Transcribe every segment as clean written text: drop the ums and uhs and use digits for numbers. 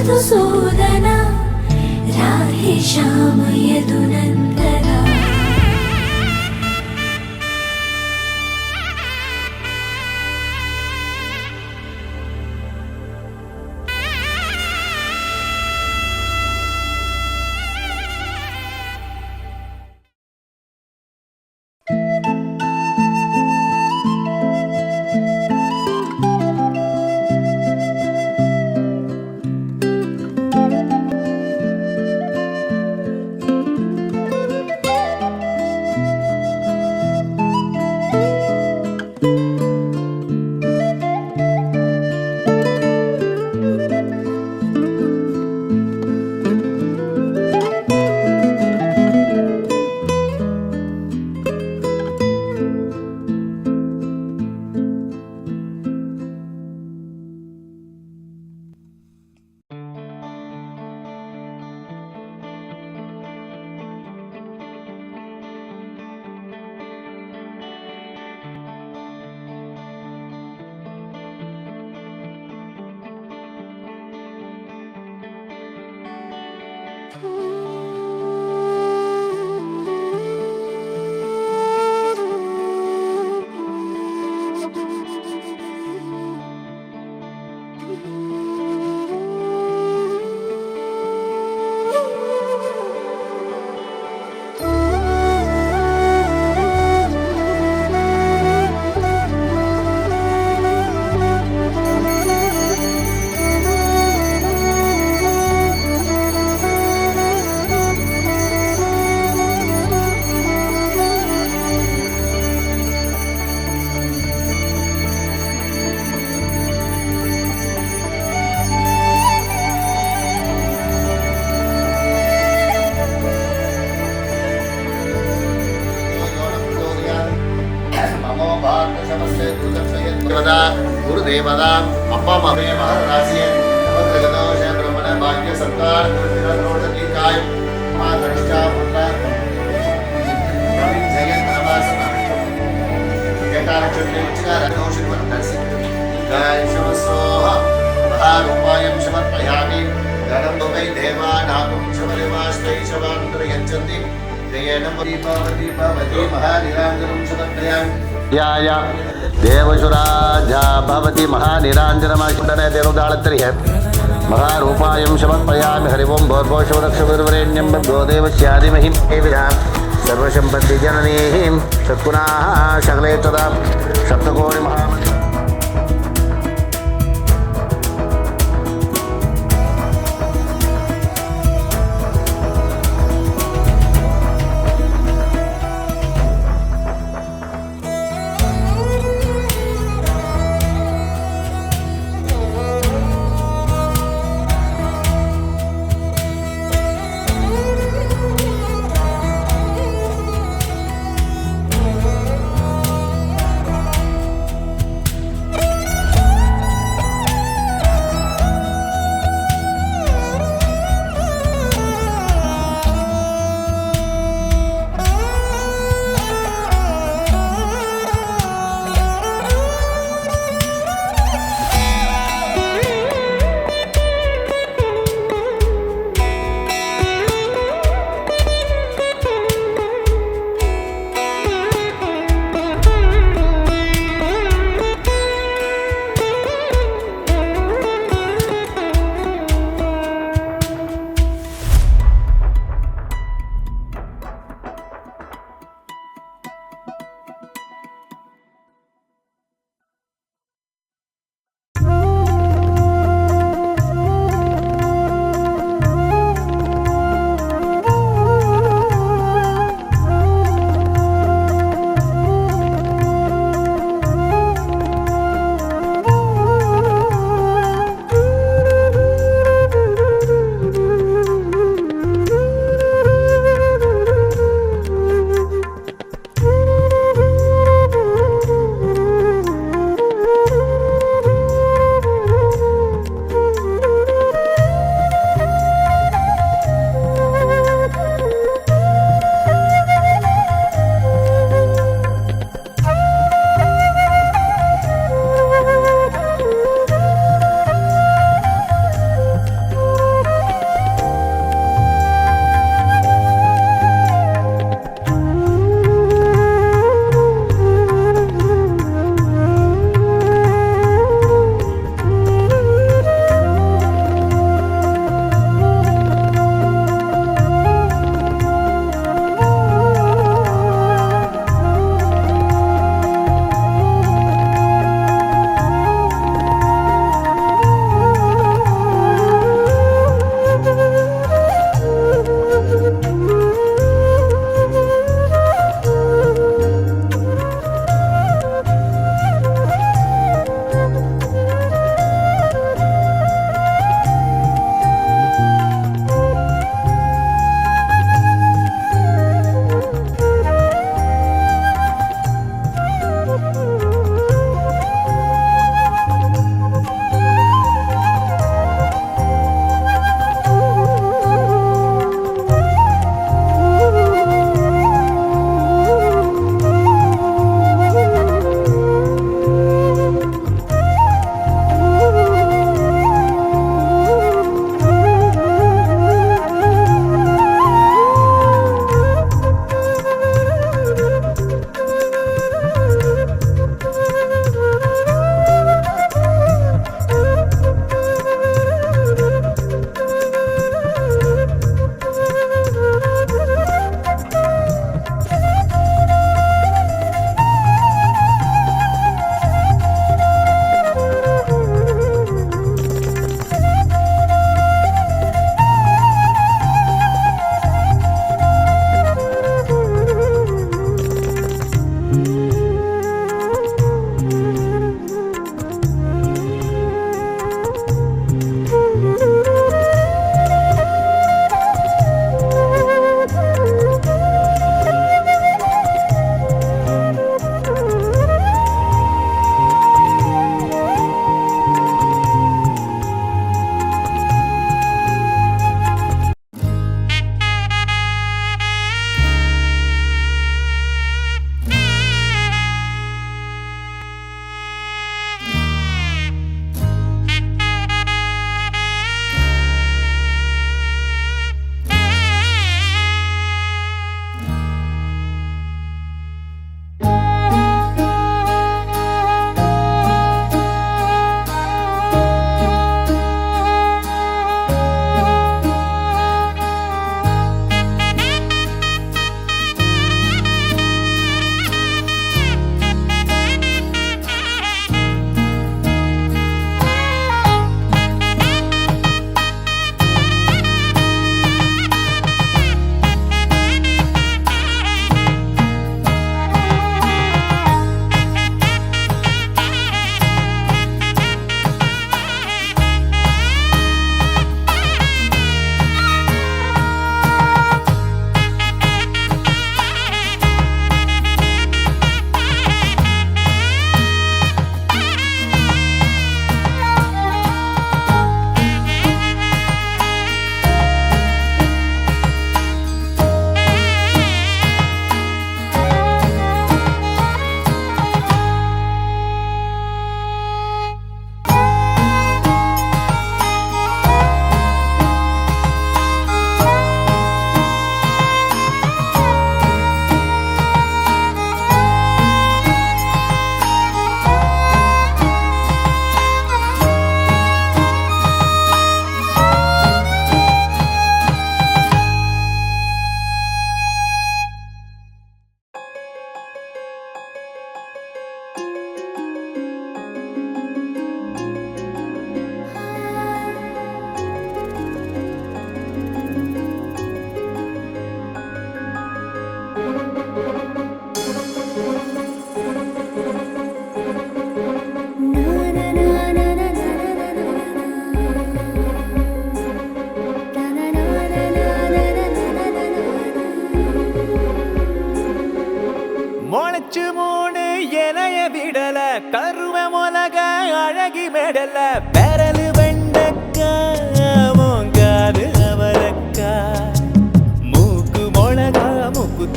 मधुसूदना राधे श्याम यदुनन्दना। गुरुदेवता अप्पा महे महाराजी नवग्रहदोष ब्रह्मण भाग्य सत्कार गुरुदिनोषति काय माधनिष्ठा पुत्र प्रवीण जयंत नवासना केटारक्षणे उच्चकार दोषित वन्दसि गाय शवसोह महारूपायं समर्पयामि धनं वै देवानां शबरिवास्मै शवान्तरे यच्छन्ति जयेन दीपावती भवति महानिराञ्जनं समर्पयामि याया देवशुराजा भवति महानिराञ्जनमाशुडने देवदाळत्रिः महारूपायं समर्पयामि हरि ओं भोर्भोषवरक्षविर्वरेण्यं भगवदेवस्यादिमहिं देविदां सर्वसम्पत्तिजननीं सत्पुनाः सकले तदा सप्तकोटि महामहि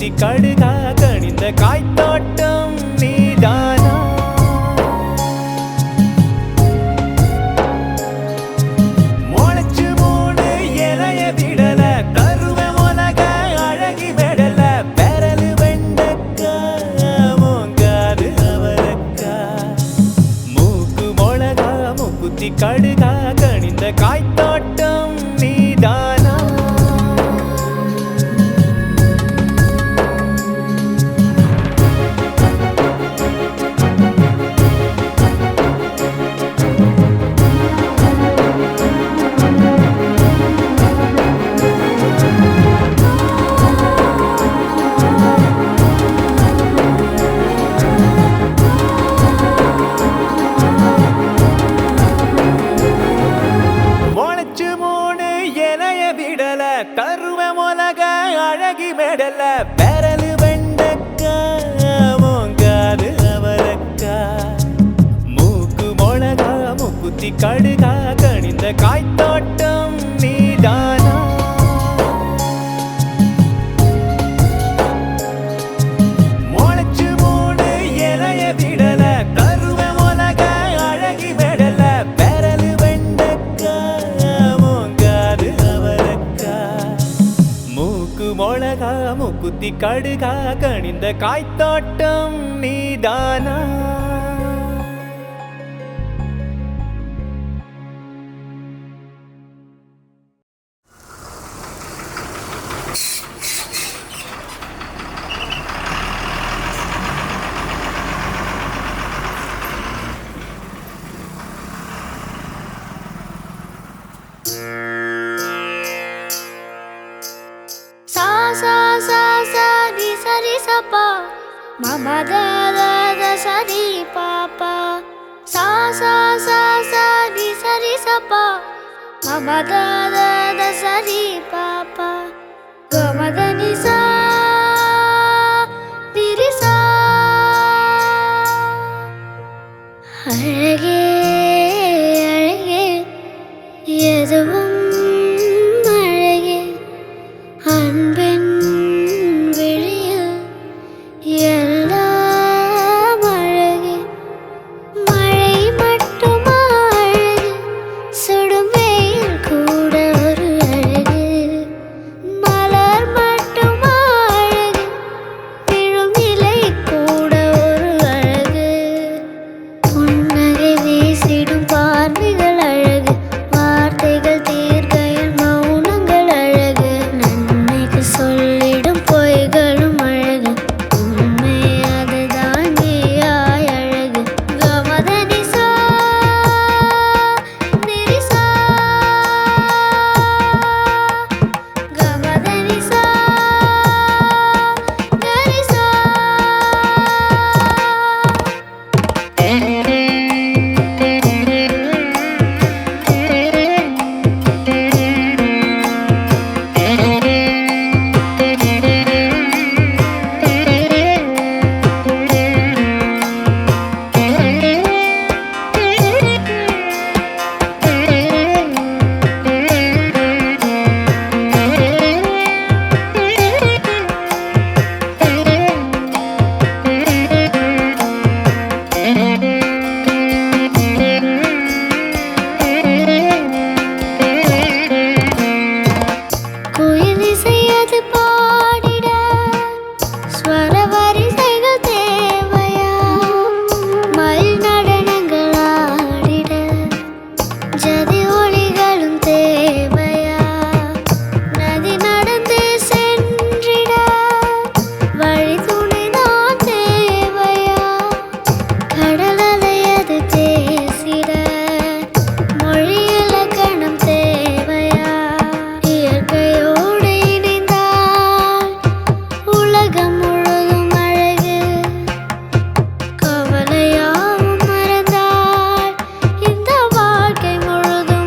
மூக்குத்தி கடுகா கணிந்த காய்த்தோட்டம் நீதானா முளைச்சு மூணு இலைய விடல கருவ உலக அழகி மெடல பெரலு வெண்டக்கா மூங்காது அவரக்கா மூக்கு மொளகா மூக்குத்தி கடுகா கணிந்த காய்த்தோட்டம் நீதானா கருவ உலக அழகி மெடல பெரலு வெண்டக்கா மூங்காது அவரக்கா மூக்கு மொளகா மூக்குத்தி கடுகா கணிந்த காய்த்தோட்டம் நீதானா முளைச்சு மூணு இலைய விடல கருவ உலக அழகி மெடல பெரலு வெண்டக்கா மூங்காது அவரக்கா மூக்கு மொளகா மூக்குத்தி கடுகா கணிந்த காய்த்தோட்டம் நீதானா Mama da da da sa di papa sa sa sa sa di sa di sa pa Mama da da da sa di papa ga ma da ni sa di ri sa அழகே அழகே எதுவும் அழகே அன்பின் விழியில் எல்லாம் அழகு மழை மட்டுமா அழகு சுடும் வெயில் கூட ஒரு அழகு மலர் மட்டுமா அழகு விழும் இலை கூட ஒரு அழகு புன்னகை வீசிடும் பார்வைகள் அழகு வார்த்தைகள் தீர்க்கையில் மௌனங்கள் அழகு நன்மைக்கு சொல்லிடும் பொய்களும் அழகு உண்மை அதுதான் நீயாய் அழகு கமதனி சா நிரிசா கமதனி சா கரிசா குயில் இசையது பாடிட ஸ்வர வரிசைகள் தேவையா மயில் நடனங்கள் ஆடிட ஜதி ஒளிகளும் தேவையா நதி நடந்து சென்றிட வழி துணைதான் தேவையா கடல் அலையது பேசிட மொழி இலக்கணம் தேவையா இயற்கையோடு இணைந்தால் உலகம் முழுதும் அழகு கவலையாவும் மறந்தால் இந்த வாழ்க்கை முழுதும்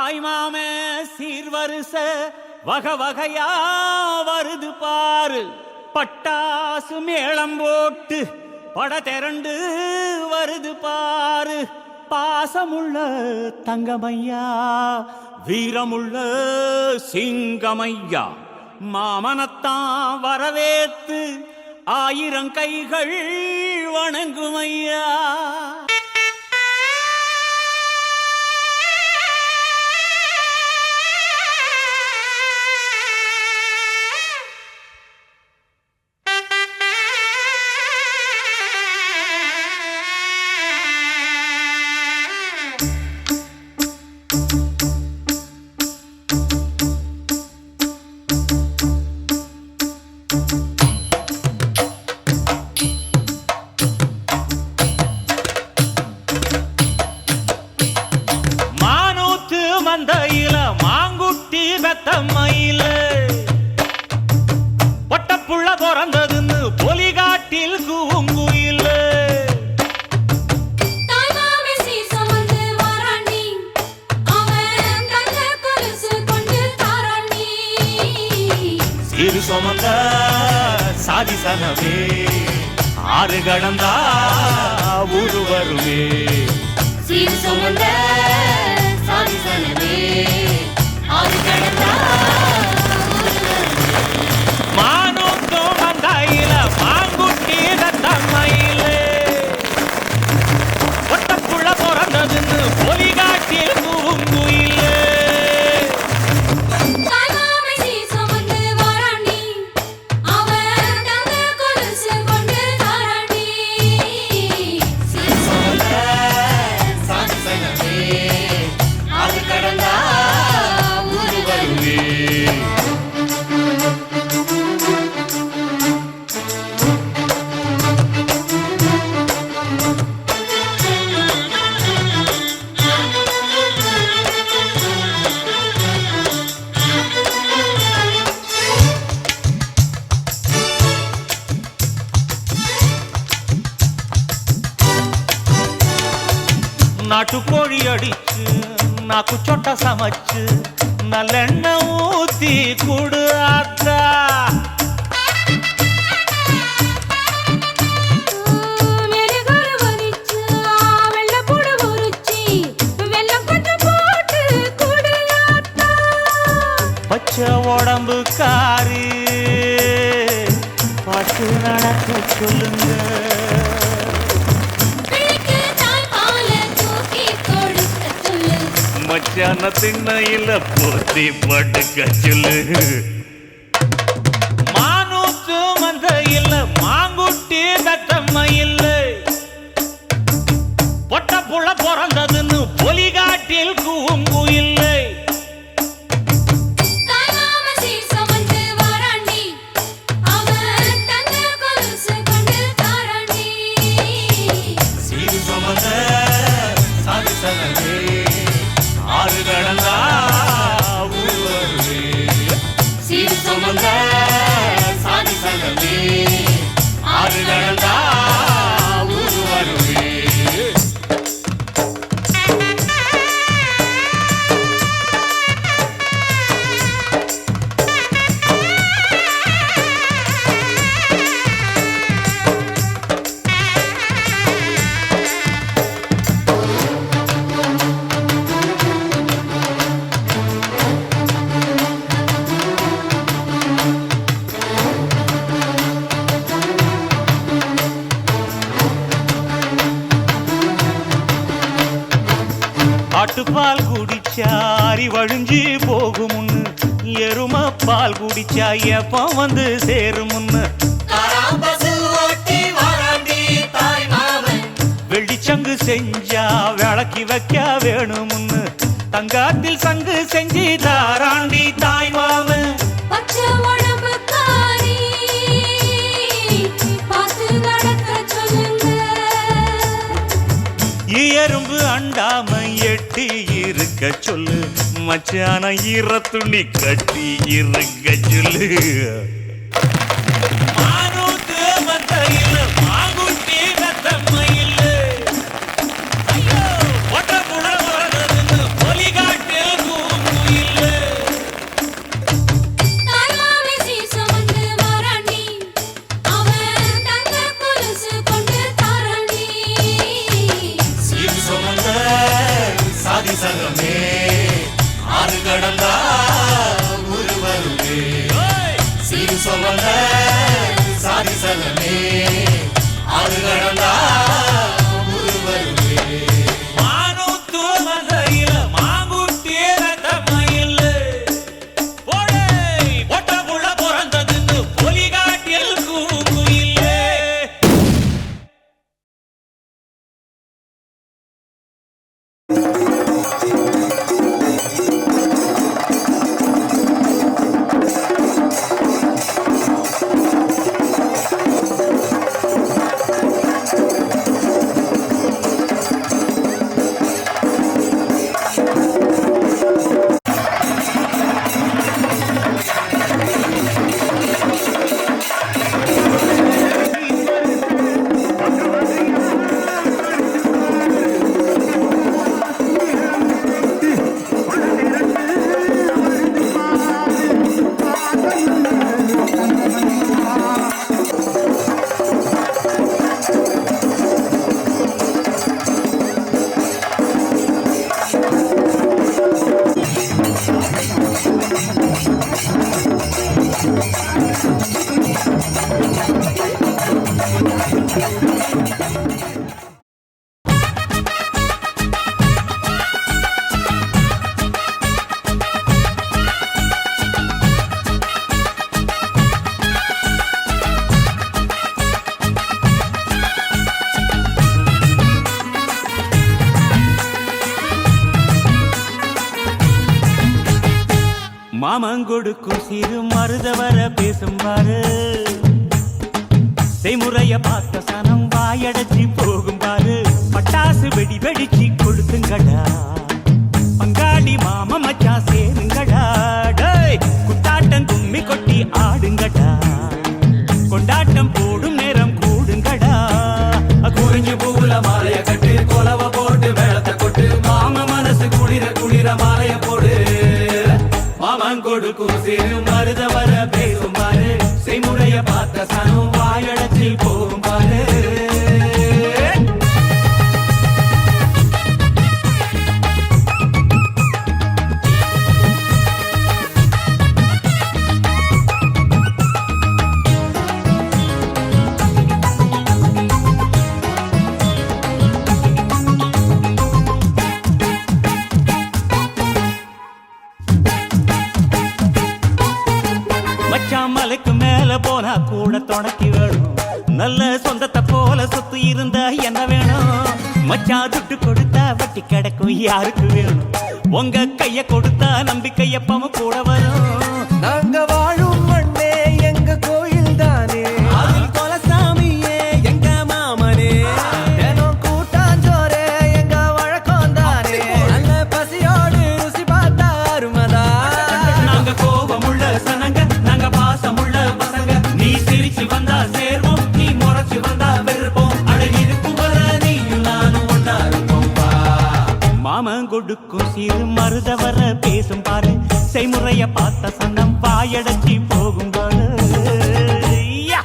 தாய்மாமே சீர்வரிச வகை வகையா வருது பாரு. பட்டாசு மேளம் போட்டு பட திரண்டு வருது பாரு. பாசமுள்ள தங்கமையா வீரமுள்ள சிங்கமையா மாமனத்தான் வரவேத்து 1000 கைகள் வணங்குமையா. மந்தையில மாங்குட்டி பெத்தம்மையில பொட்டப்புள்ள பிறந்ததுன்னு பொலிகாட்டில் கூங்குயில. சீரு சுமந்த சாதி சனவே ஆறு கடந்தா ஊரு வருவே. சீர் சுமந்த சாதிசனவே ஆறு கடந்தா மானோத்தோ மந்தாயில மாங்குட்டி தத்தம்மையில பொட்டப்புள்ள பிறந்ததுன்னு பொலிகாட்டில் கூங்குயில. நாட்டுக்கோழி அடிச்சு நாக்கு சொட்ட சமைச்சு நல்லெண்ணெய் ஊத்தி குடு ஆத்தா. பச்சை உடம்பு காரி பார்த்து நடக்க சொல்லுங்க. மச்சான திண்ணையில போத்தி படுக்க சொல்லு. மானூத்து மந்தையில மாங்குட்டி தத்தம்மையில பொட்டப்புள்ள பிறந்ததுன்னு பொலிகாட்டில் கூங்குயில்லை. சீரு சுமந்த சாதி சனவே ஆறு கடந்தா ஊரு வருவே. சீர் சுமந்த சாதிசனவே ஆறு கடந்தா ஊரு வருவே. ஆட்டுப்பால் குடிச்சா அரி வழிஞ்சி போகுமுன்னு எரும பால் குடிச்சா எப்ப வந்து சேருமுன்னு வெள்ளிச்சங்கு செஞ்சா விளக்கி வைக்க வேணுமுன்னு தங்காத்தில் சங்கு செஞ்சு தாராண்டி தாய் மாமன். எறும்பு அண்டாம எட்டி இருக்க சொல்லு. மச்சான ஈர துணி கட்டி இருக்க சொல்லு. மானூத்து மந்தையில மாங்குட்டி தத்தம்மையில பொட்டப்புள்ள பிறந்ததுன்னு பொலிகாட்டில் சகமே ஆறு கடந்தா ஊரு வருமே சீரு சுமந்த சாதி சகமே ஆறு கடந்தா ஊரு வருமே மானூத்து மதையில மாங்குட்டிய தம்மையில் ஓடே ஒட்ட புள்ள பிறந்ததுன்னு பொலிகாட்டில் கூங்குயிலே மாமங்கொடுக்கும் சிறு மருதவர பேசும்பாரு செய்முறைய பார்த்த சனம் வாயடைச்சி போகும் பாரு பட்டாசு வெடி வெடிச்சு கொளுத்துங்கடா பங்காளி மாம மச்சான் சேருங்கடா டேய் குத்தாட்டம் கும்மி கொட்டி ஆடுங்கடா கொண்டாட்டம் போடும் நேரம் கூடுங்கடா குறிஞ்சி பூவுல மாலைய கட்டு கொலவ போட்டு வேளத்தை கொட்டு மாம மனசு குளிர குளிர மாலைய போடு மாமங்கொடுக்கும் சிறு மருதவர பேசும் பாரு செய்முறைய பார்த்த சனம் வாயடைச்சி போகும் பாரு மச்சான் மலைக்கு மேல போனா கூட துணைக்கு வேணும் நல்ல சொந்தத்தை போல சொத்து இருந்தா என்ன வேணும் மச்சான் துட்டு கொடுத்தா வட்டி கிடைக்கும் யாருக்கு வேணும் உங்க கைய கொடுத்தா நம்பிக்கை எப்பவும் கூட வரும் நாங்க வாழும் மண்ணே எங்க கோயில் தானே அதில் கொலசாமியே எங்க மாமனே தினம் கூட்டாஞ்சோரே எங்க வழக்கம் தானே நல்ல பசியோடு ருசி பார்த்தா அருமதா நாங்க கோபமுள்ள சனங்க நாங்க பாசமுள்ள பசங்க நீ சிரிச்சு வந்தா சேர்வோம் நீ முறைச்சு வந்தா வெறுப்போம் அழகிருக்கும் வர நீயும் நானும் ஒன்னா இருப்போம் மாமன் கொடுக்கும் சிறு மருதவர பேசும் பாரு செய்முறைய பார்த்த சன்னம் வாயடைச்சி போகும் பாரு யா!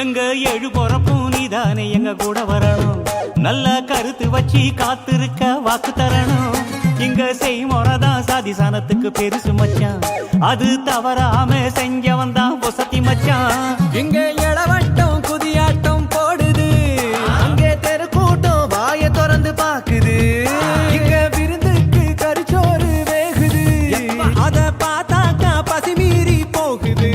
எங்க எழு பொறப்பும் நீதானே எங்க கூட வரணும் நல்ல கருத்து வச்சு காத்திருக்க வாக்கு தரணும் இங்க செய்முறைதான் சாதி சானத்துக்கு பெருசு மச்சான் அது தவறாம செஞ்சவன் தான் பொசத்தி மச்சான் இங்க இளவட்டம் குதியாட்டம் போடுது அங்கே தெருக்கூட்டம் வாய திறந்து பாக்குது இங்க விருந்துக்கு கரிச்சோறு வேகுது அத பார்த்தாக்கா பசி மீறி போகுது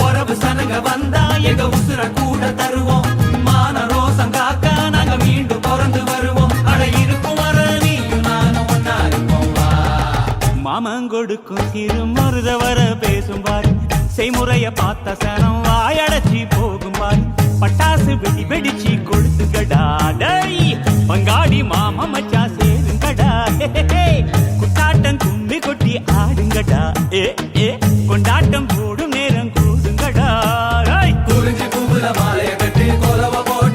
உறவு சனங்க வந்தா எங்க உசுர கூட தருவோம் மான ரோசம் காக்க நாங்க மீண்டும் பிறந்து வருவோம் அட இருக்கும் வர நீயும் நானும் ஒன்னா இருப்போம் மாமங்கொடுக்கும் சிறு மருதவர பேசும் பாரு செய்முறைய பார்த்த சனம் வாயடைச்சி போகும் பாரு பட்டாசு வெடி வெடிச்சு கொளுத்துங்கடா டேய் பங்காளி மாமா மச்சா சேருங்கடா குத்தாட்டம் கும்மி கொட்டி ஆடுங்கடா ஏ கொண்டாட்டம் போடும் நேரம் கூடுங்கடா குறிஞ்சி பூவுல மாலைய கட்டி கொலவ போட்டு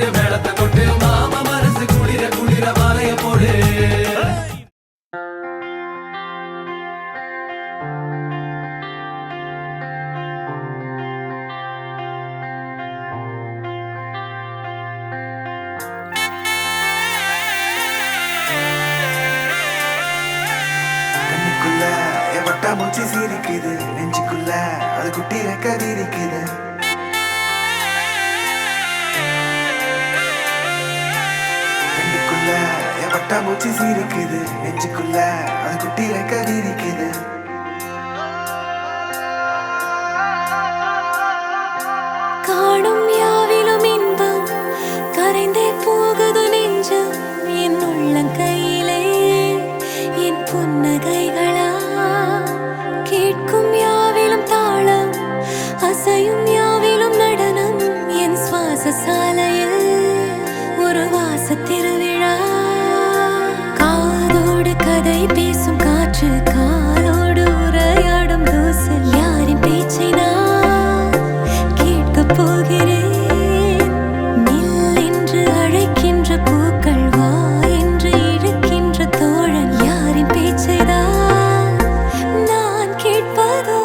மூச்சு சிரிக்குது நெஞ்சுக்குள்ள அது குட்டி ரெக்க விரிக்குது கண்ணுக்குள்ள என் பட்டா மூச்சு சிரிக்குது நெஞ்சுக்குள்ள அது குட்டி ரெக்க விரிக்குது காணும் யாவிலும் இன்பம் கரைந்தே போகுது நெஞ்சம் என் உள்ளங்கையிலே என் புன்னகைகளா கேட்கும் யாவிலும் தாளம் அசையும் யாவிலும் நடனம் என் சுவாச சாலையில் ஒரு வாச திருவிழா காதோடு கதை பேசும் காற்று காலோடு உரையாடும் தூசு யாரின் பேச்சை நான் கேட்கப் போகிறேன் நில் என்று அழைக்கின்ற பூக்கள் வா என்று இழுக்கின்ற தோழன் யாரின் பேச்சைதான் நான் கேட்பதோ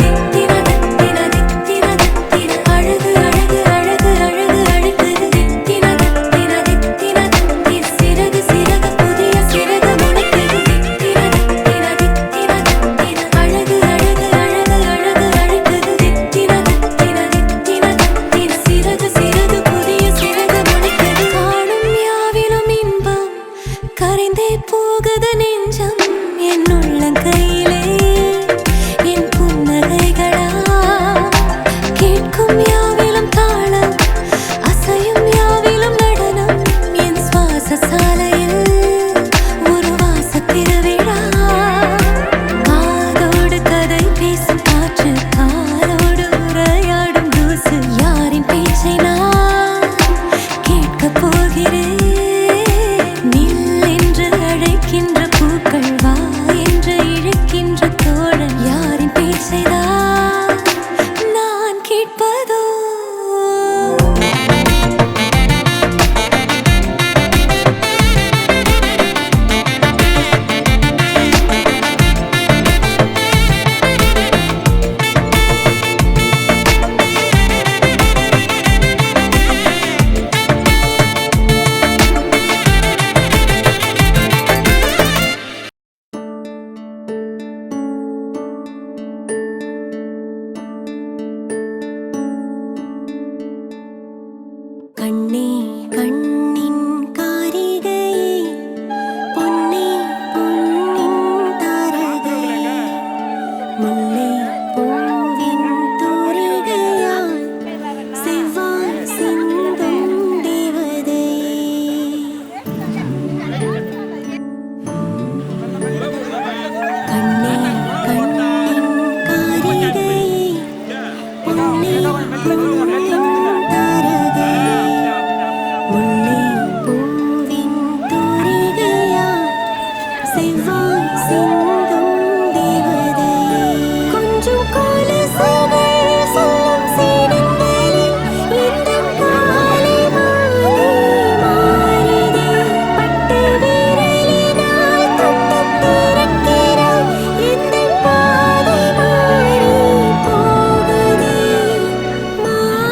தித்திர தித்திர தித்திர தித்திர அழகு அழகு அழகு அழகு அழகு தித்திர தித்திர தித்திர தித்திர சிறகு சிறகு புதிய சிறகு முளைக்குது தித்திர தித்திர தித்திர தித்திர அழகு அழகு அழகு அழகு அழகுது தித்திர தித்திர தித்திர தித்திர சிறகு சிறகு புதிய சிறகு முளைக்குது காணும் யாவிலும் இன்பம் கரைந்தே போகுது நெஞ்சம் என் உள்ளங்கையிலே என் புன்னகைகளா கேட்கும் யாவிலும் தாளம் அசையும் யாவிலும் நடனம் என் சுவாச சாலையில் ஒரு வாச திருவிழா காதோடு கதை பேசும் காற்று காலோடு உரையாடும் தூசு யாரின் பேச்சை நான் கேட்கப் போகிறேன் நில் என்று அழைக்கின்ற பூக்கள் வா என்று இழுக்கின்ற தோழன் யாரின் பேச்சைதான் நான் கேட்பதோ கண்ணே கண்ணின் காரிகையே பொன்னே பொன்னின் தாரகையே முல்லை பூவின் தூரிகையாய் செவ்வாய் சிந்தும் தேவதையே கண்ணே கண்ணின் காரிகையே பொன்னே பொன்னின் தாரகையே முல்லை பூவின் தூரிகையாய் செவ்வாய் சிந்தும் தேவதையே கொஞ்சம் கொலுசுகள் சொல்லும் சீனங்களில் எந்தன் காலை மாலை மாறுதே பட்டு விரலினால் தொட்டுத் திறக்கிறாய் எந்தன் பாதை மாறி போகுதே மாறுதே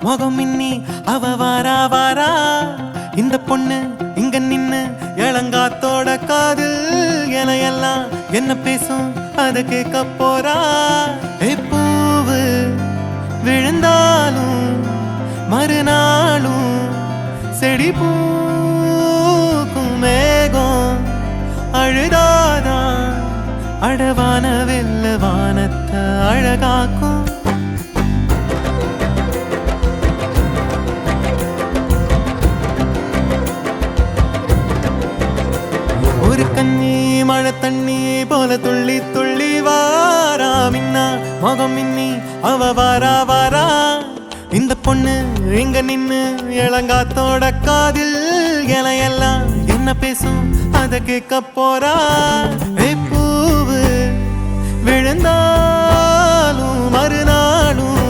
முகம் மின்னி அவ வாரா வாரா இந்த பொண்ணு இங்க நின்னு இளங்காத்தோட காதில் எல்லாம் என்ன பேசும் அத கேட்க போறா பூவு விழுந்தாலும் மறுநாளும் செடி பூக்கும் மேகம் அழுதாதான் அழவான வெல்ல வானத்தை அழகாக்கும் ஒரு கண்ணி மழை தண்ணி போல துள்ளி துள்ளி வாரா மின்னா முகம் மின்னி அவ வாரா வாரா இந்த பொண்ணு இங்க நின்னு இளங்காத்தோட காதில் எல்லாம் என்ன பேசும் அத கேட்க போறா பூவு விழுந்தாலும் மறுநாளும்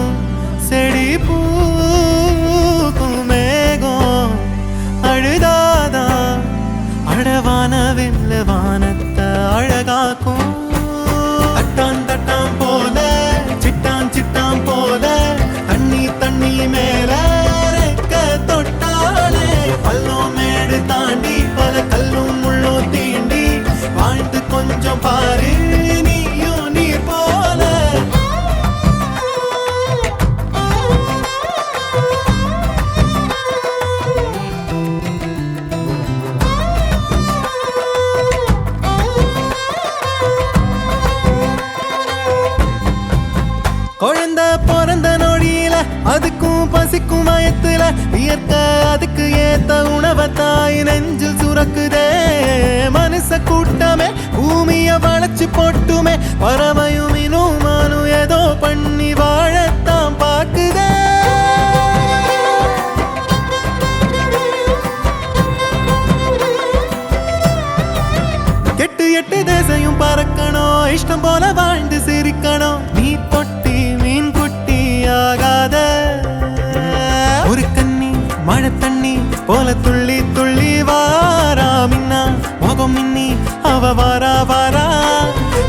செடி பூக்கும் மேகம் அழுதாதான் அழவான வெல்ல வானத்தை அழகாக்கும் தட்டான் தட்டான் போல சிட்டான் சிட்டான் போல தண்ணி தண்ணி மேல ரெக்க தொட்டாலே பள்ளம் மேடு தாண்டி பல கல்லும் முள்ளும் தீண்டி வாழ்ந்து கொஞ்சம் பாரு நீயும் நீர் போல குழந்தை பிறந்த நொடியில அதுக்கும் பசிக்கும் மயத்துல இயற்கை அதுக்கு ஏத்த உணவை தாய் நெஞ்சில் சுரக்குதே மனுஷ கூட்டமே பூமிய வளைச்சு போட்டுமே பறவையும் இனுமானும் ஏதோ பண்ணி வாழத்தான் பாக்குதே கெட்டு எட்டு தேசையும் பறக்கணும் இஷ்டம் போல வாழ்ந்து சிரிக்கணும் நீ தொட்டி மீன் குட்டி ஆகாத ஒரு கண்ணி மழை தண்ணி போல துள்ளி துள்ளி வாரா மின்னா முகம் மின்னி அவ வாரா வாரா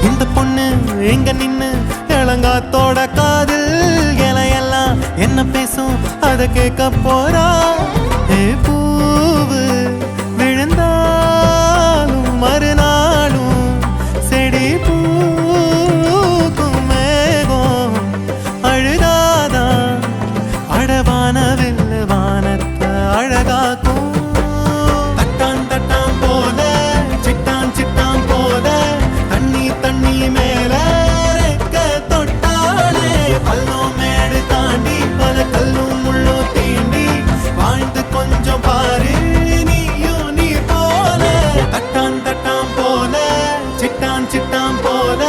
இந்த பொண்ணு எங்க நின்னு இளங்காத்தோட காதில் எல்லாம் என்ன பேசும் அத கேட்க போறா பூவு விழுந்தாலும் மறுநாளும் செடி பூக்கும் மேகம் அழுதாதான் அழவான வெல்ல வானத்தை அழகாக்கும் தட்டான் தட்டான் போல சிட்டான் சிட்டான் போல தண்ணி தண்ணி மேல ரெக்க தொட்டாலே பள்ளம் மேடு தாண்டி பல கல்லும் முள்ளும் தீண்டி வாழ்ந்து கொஞ்சம் பாரு நீயும் நீர் போல தட்டான் தட்டான் போல சிட்டான் சிட்டான் போல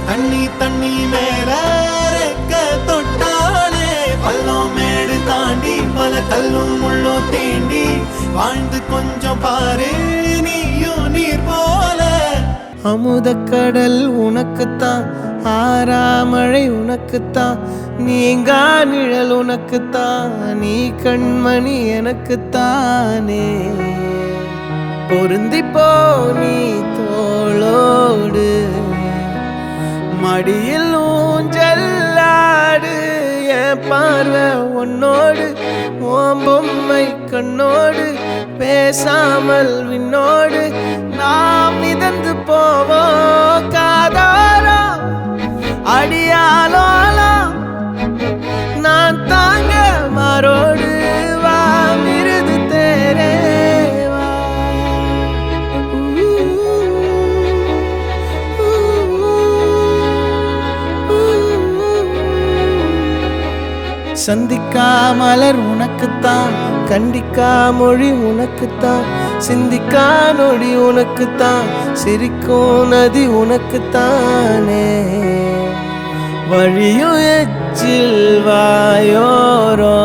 தண்ணி தண்ணி மேல ரெக்க தொட்டாலே பள்ளம் மேடு தாண்டி பல கல்லும் முள்ளும் தீண்டி வாழ்ந்து கொஞ்சம் பாரு நீயும் நீர் போல அமுத கடல் உனக்குத்தான் ஆறாமழை உனக்குத்தான் நீங்கா நிழல் உனக்குத்தான் நீ கண்மணி எனக்குத்தானே பொருந்திப்போ நீ தோளோடு மடியில் ஊஞ்சல்லாடு என் பார்வை உன்னோடு ஓம் பொம்மை கண்ணோடு பேசாமல் விண்ணோடு நாம் மிதந்து போவோம் காதாரோ அடியாலோலோ நான் தாங்க மாறோடு வா மிருது தேரே வா சந்திக்கா மலர் உனக்குத்தான் கண்டிக்கா மொழி உனக்குத்தான் சிந்திக்கா நொடி உனக்குத்தான் சிரிக்கும் நதி உனக்குத்தானே வழியும் எச்சில் வாயோரோ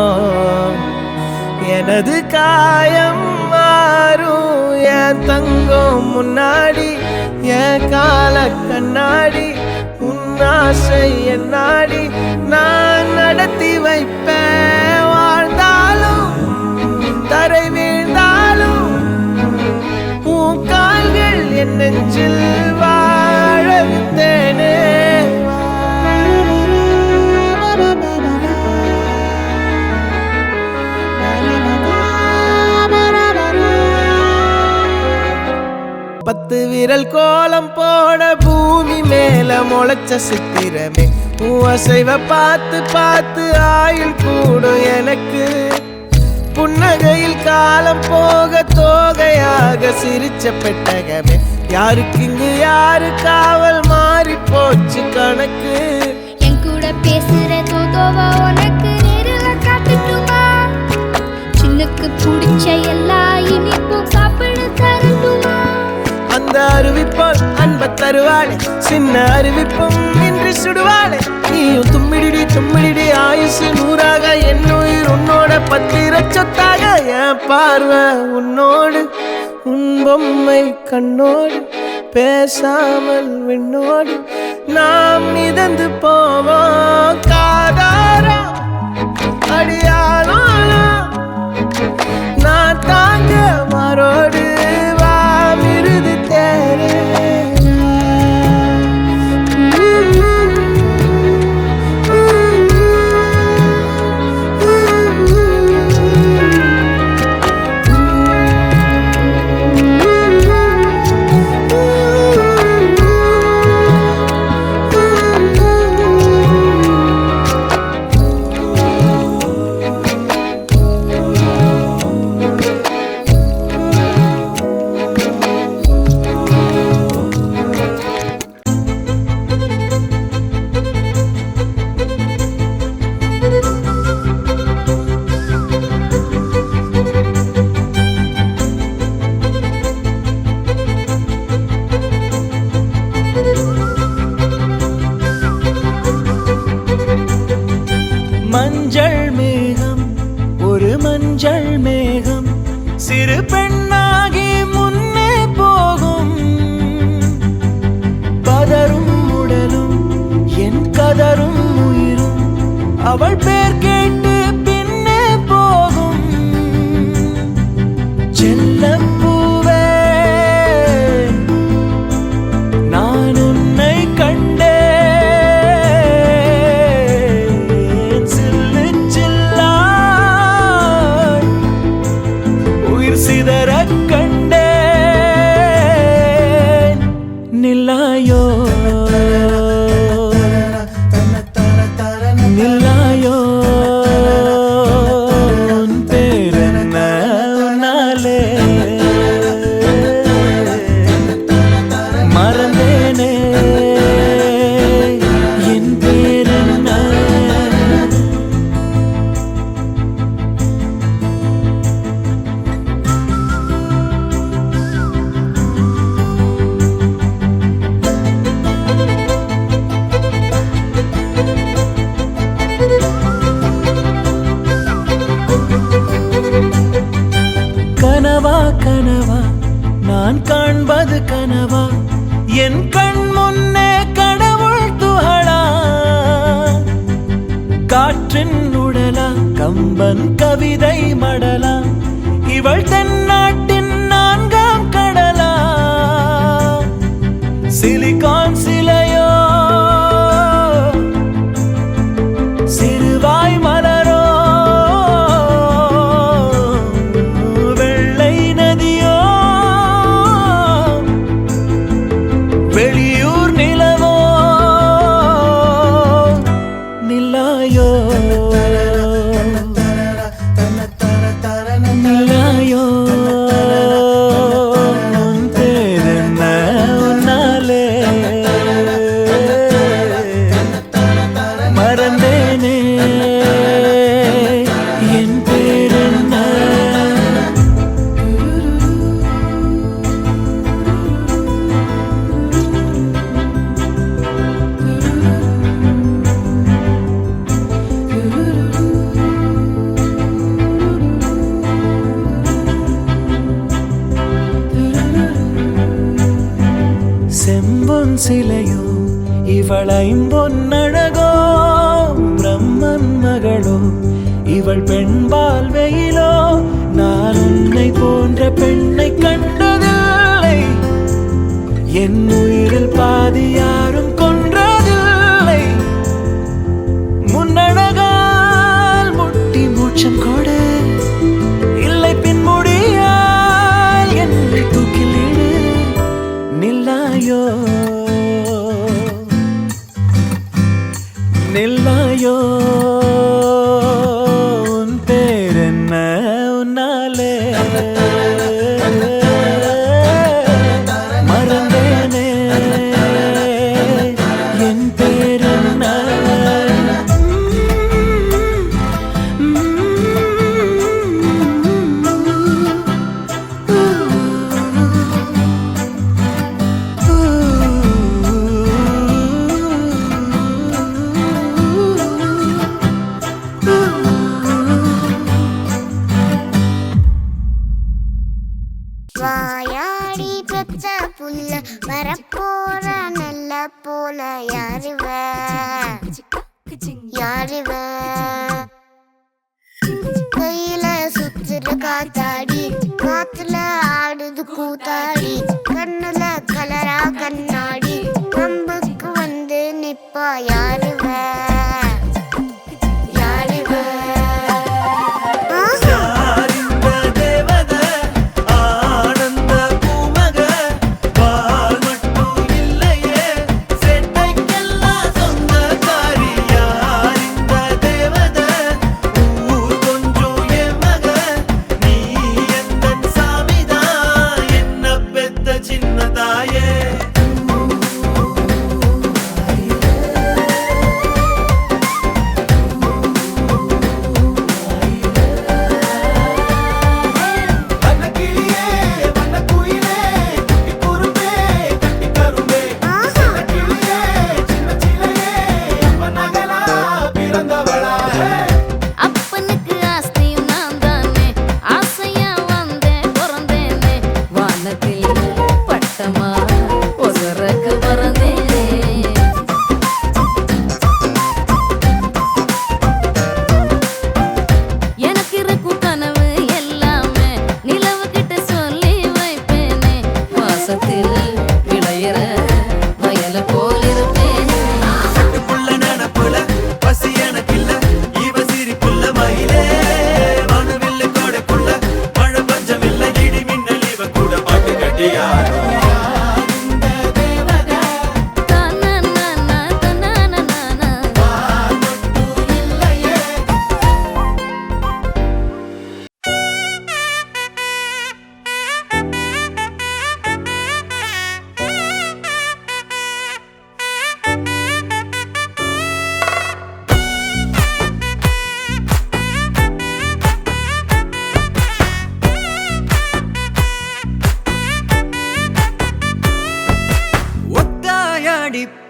எனது காயம் மாறும் என் தங்கம் முன்னாடி என் கால கண்ணாடி உன்னாசை என்னாடி நான் நடத்தி வைப்பேன் வாழ்ந்தாலும் தரை வீழ்ந்தாலும் உன் கால்கள் என் நெஞ்சில் வாழ விட்டேனே 10 விரல் கோலம் போட பூமி மேல முளைச்ச சித்திரமே உன் அசைவ பார்த்து பார்த்து ஆயுள் கூடும் எனக்கு புன்னகையில் காலம் போக தோகையாக சிரிச்ச பெட்டகமே யாருக்கு இங்கு யாரு காவல் மாறி போச்சு கணக்கு என் கூட பேசுற தோதோவா உனக்கு நேரில் காட்டுட்டுமா சின்னுக்கு பிடிச்ச எல்லா இனிப்பும் சாப்பிட தரட்டுமா அந்த அறிவிப்பால் அன்ப தருவாளே சின்ன அறிவிப்பும் இன்று சுடுவாளே நீயும் தும்மிடி ஆயுசு 100ஆக என் உயிர் உன்னோட 10 சொத்தாக என் பார்வை உன்னோடு உன் பொம்மை கண்ணோடு பேசாமல் விண்ணோடு நாம் மிதந்து போவோம் காதாரா அடியானோ நான் தாங்க மாறோடு வா மிருது தேரே மஞ்சள் மேகம் ஒரு மஞ்சள் மேகம் சிறு பெண்ணாகி முன்னே போகும் பதரும் உடலும் என் கதரும் உயிரும் அவள் பேர் கேட்டு பின்னே போகும் செல்லப்பூவே நான் உன்னை கண்டே சிதறக் கண்டேன் நில்லாயோ நில்லாயோ உன் பேரென்ன உன்னாலே மறந்தேனே என் பேரென்ன கனவா கனவா நான் காண்பது கனவா என் கண் முன்னே கடவுள் துகளா காற்றின் உடலா கம்பன் கவிதை மடலா இவள் தென்னாட்டின் 4ஆம் கடலா சிலிகான் சிலையோ சிறுவாய் மலரோ வெள்ளை நதியோ வெளியூர் நிலவோ நில்லாயோ நில்லாயோ உன் பேரென்ன உன்னாலே மறந்தேனே என் பேரென்ன செம்பொன் சிலையோ இவள் ஐம்பொன்னழகோ பிரம்மன் மகளோ இவள் பெண்பால் வெயிலோ நான் உன்னை போன்ற பெண்ணை கண்டதில்லை என் உயிரில் பாதி யாரும் கொன்றதில்லை முன்னழகால் முட்டி மூச்சம் கொடு இல்லை பின்முடியால் என்னை தூக்கிலிடு இல்ல வரப்போற நல்ல போல யாருவ யாருவ கையில சுத்துற காத்தாடி காத்துல ஆடுது கூத்தாடி கண்ணுல கலரா கண்ணாடி கம்புக்கு வந்து நிப்பா யாருவ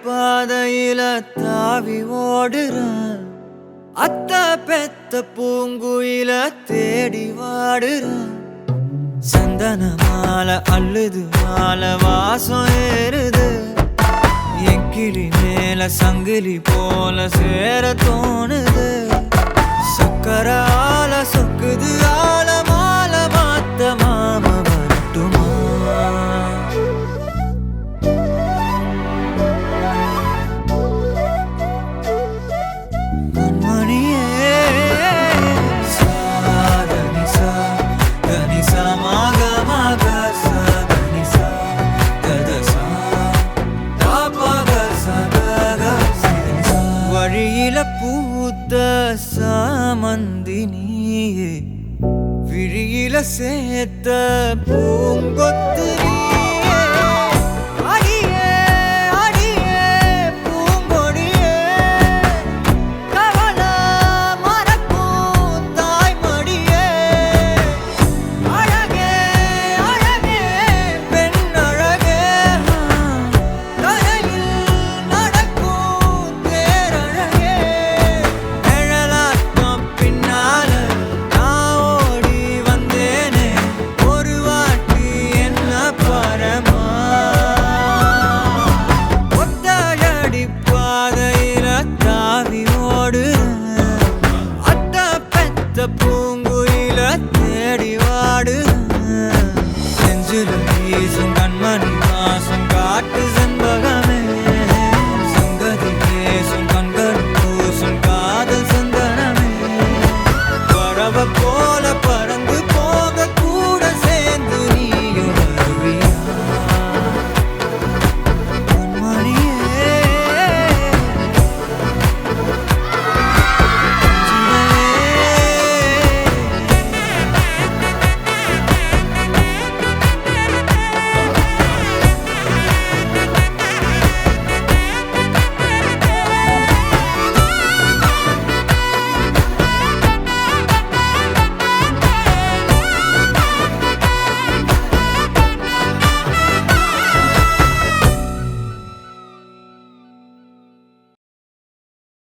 பாதையில தாவி ஓடுறான் அத்த பெத்த பூங்குயில தேடி வாடுறான் சந்தன மாலை அள்ளுது மாலை வாசம் ஏறுது என் கிளி மேல சங்கிலி போல சேர தோணுது சக்கர ஆல சொக்குது ஆல மாலை மாத்த மாம வரட்டுமா வழியில பூத்த சாமந்தினியே விழியில சேர்த்த பூங்கொத்து